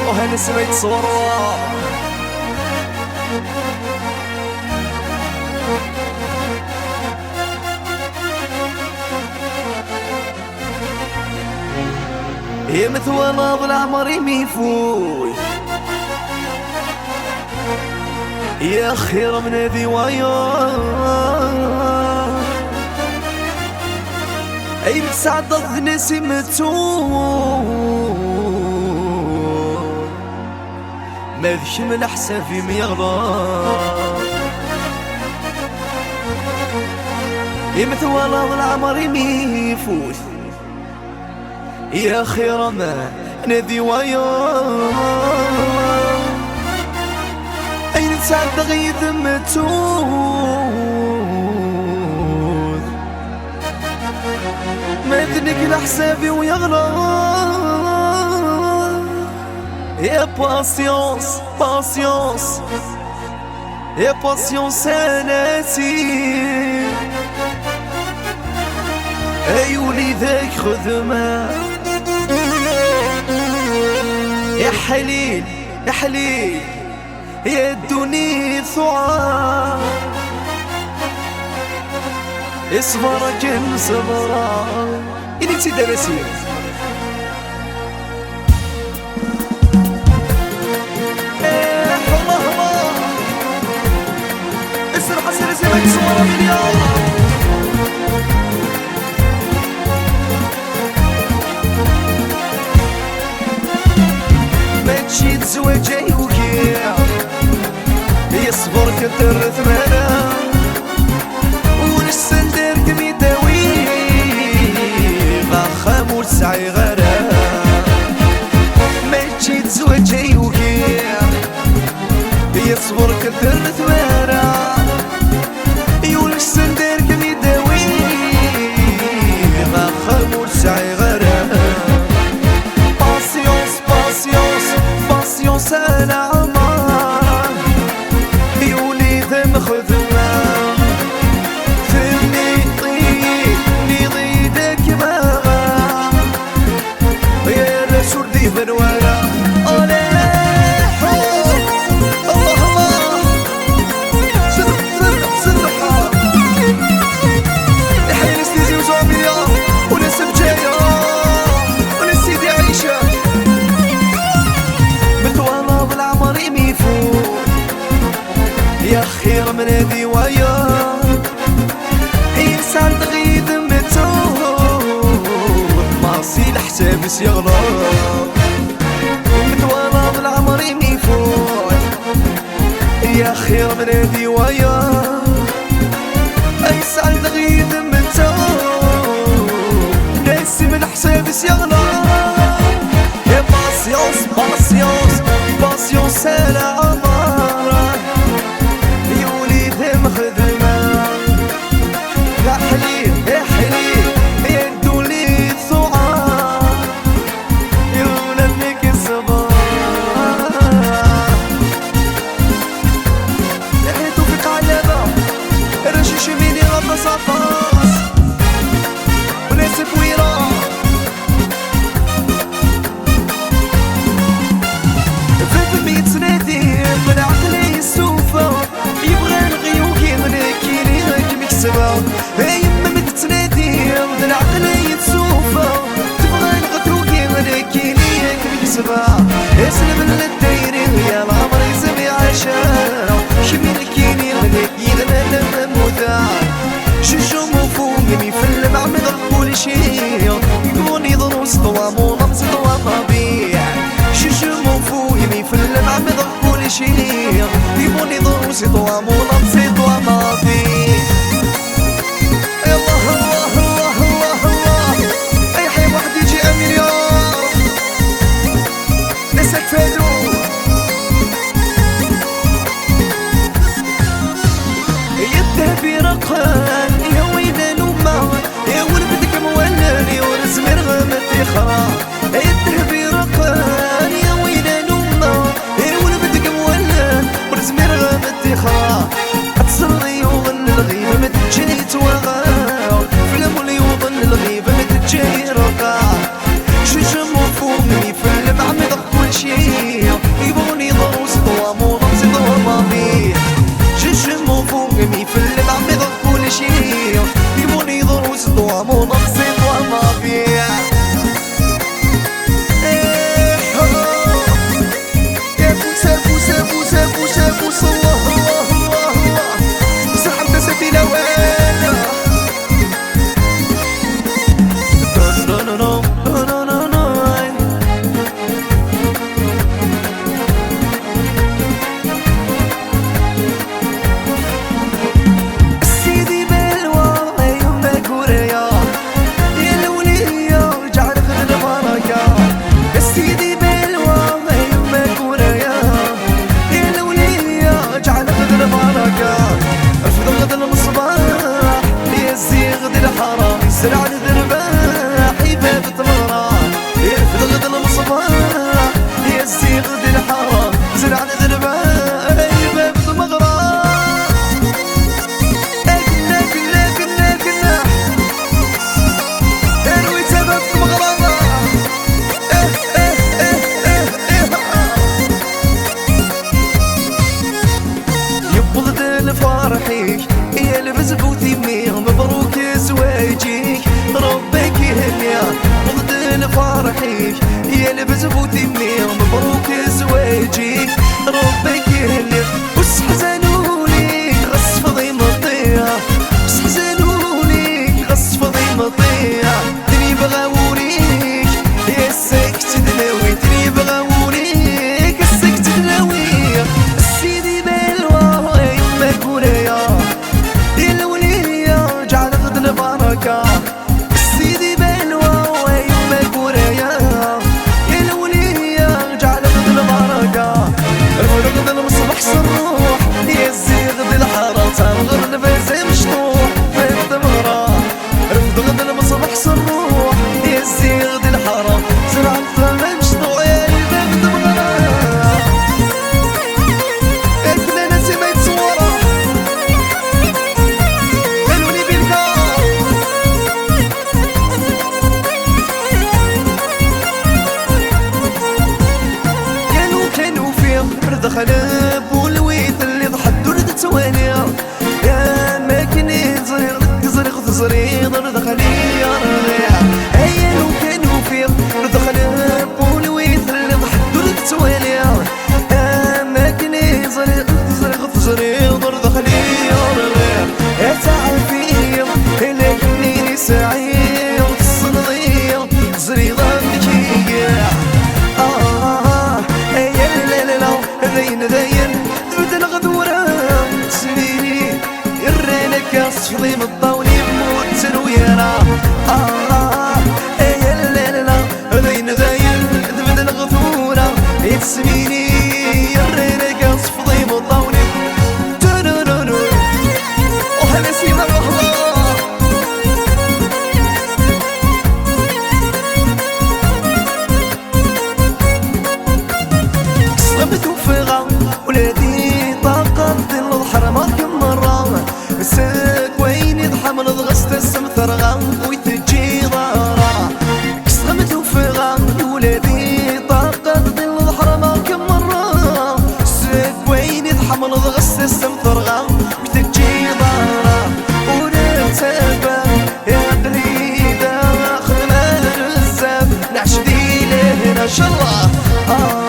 وهاني سميت صورة يا مثوى ناض العمر ميفوي يا خير من هذي ويا اي بسعد نسي متون ما ذش من حسافي ميغلا يا مثوى ناض العمر ميفوت يا خير ما نذي ويا أين سعد غيث متوذ ما ذنك لحسابي ويغلى يا باسيونس باسيونس يا باسيونس ناسي أي وليدك خذ ما يا حليل يا حليل يا الدنيا ثعاب اصبر كم صبرا إلي تسيد رسيل الله الله اسرح سلسلك صورة مليار شيت زواجي وكيع يصبر كتر ثمانا ونسن دارك ميداوي غاخام ورسعي غرا ما شيت زواجي وكيع يصبر كتر ثمانا ونسن دارك ميداوي غاخام ورسعي غرا سنة عمار يولي ذم خذما ثمي طيني ضيدك ماغا يا رسول ذي بنوالا يا خير من هذي ويا إنسان تغيد متوه ماصي الحساب سيغلى متوانا بالعمر ميفوت يا خير من هذي ويا إنسان تغيد متوه ناسي من حساب سيغلى يا باسيونس باسيونس باسيونس أنا عمارة خدمة يا حليل يا حليل يا الدولي الثعاب يولا لك الصباح يا حليل توفيق علابة رشيش ميني غطس عطاس وناس كويرة في ميت سنادي من عقلي السوفة يبغى هاي يما متنادي من العقل يتسوفى تبغى نغدوكي من كينيك بكسبة اسلم للدايري يا العمر يسمي عشرة شمي الكيني غدك يغنى موتا شجو مفهومي ميفلم عمد كل شيء يقولني ضروس طوام ونمز طوام طبيع شجو مفهومي ميفلم عمد كل شيء يقولني ضروس طوام ونمز طوام طبيع يا ويدا نوما يا ولدك مولاني ورزمر غمتي خرا الذهبي رقان يا ويدا نوما يا ولدك مولان ورزمر غمتي خرا صدوة منقصين ومافيا يا فوسا فوسا فوسا فوسا فوسا الله الله الله الله سحب سفينة وانا زرع الذرباح يبات المغرام يرفد غد المصباح يزي غد الحرام زرع الذرباح يبات المغرام كنا كنا كنا كنا اروي تبات المغرام يبض الفرحيك يا لبس بوثيمي مبروك زواجك ربك يهنيا بضد الفرحيك يا لبس بوثيمي مبروك زواجك ربك يهنيا بس حزنولي غص فضي مطيع بس حزنولي غص فضي مطيع دني بغاوريك يا سكت دناوي دني بغاوريك السكت دناوي السيدي بالوا يما كوريا السيدي بالوا ويما كوريا يا الولية جعل غد البركة الفرق ذا المصبح صروح يا الزيغ ذي الحارة الغرب زي مشطوح في الدمرة الفرق ذا المصبح صروح يا الزيغ ذي الحارة زرع الثمن مشطوح يا الباب دمرة كنا ناسي ما يتصورة قالولي بالكار دخل بولويت اللي ضحت دولة توانية يا ماكني زرير زريق زرير دخلي يا رضيع هيا لو كانوا فيه دخل بولويت اللي ضحت دولة توانية يا ماكني زريق زرير دخلي يا رضيع يا تعرفين لكني سعيد الصنضية زريضة بكية ذين بدل غدورة سنيني يرينك صفضي مضاوني بموت ويانا يا الليلة ذين بدل غدورة يتسميني يرينك صفضي مضاوني تنونونو وهلا سيما الله ولادي طاقة ظل الحرمات كم مرة مساك وين يضحم الغسط السمثرغة ويتجي ضارة كسغمت وفغة ولادي طاقة ظل الحرمات كم مرة مساك وين يضحم الغسط السمثرغة ويتجي ضارة ونرتبة يا قليدة خدمة الزاف نعش دي لهنا شالله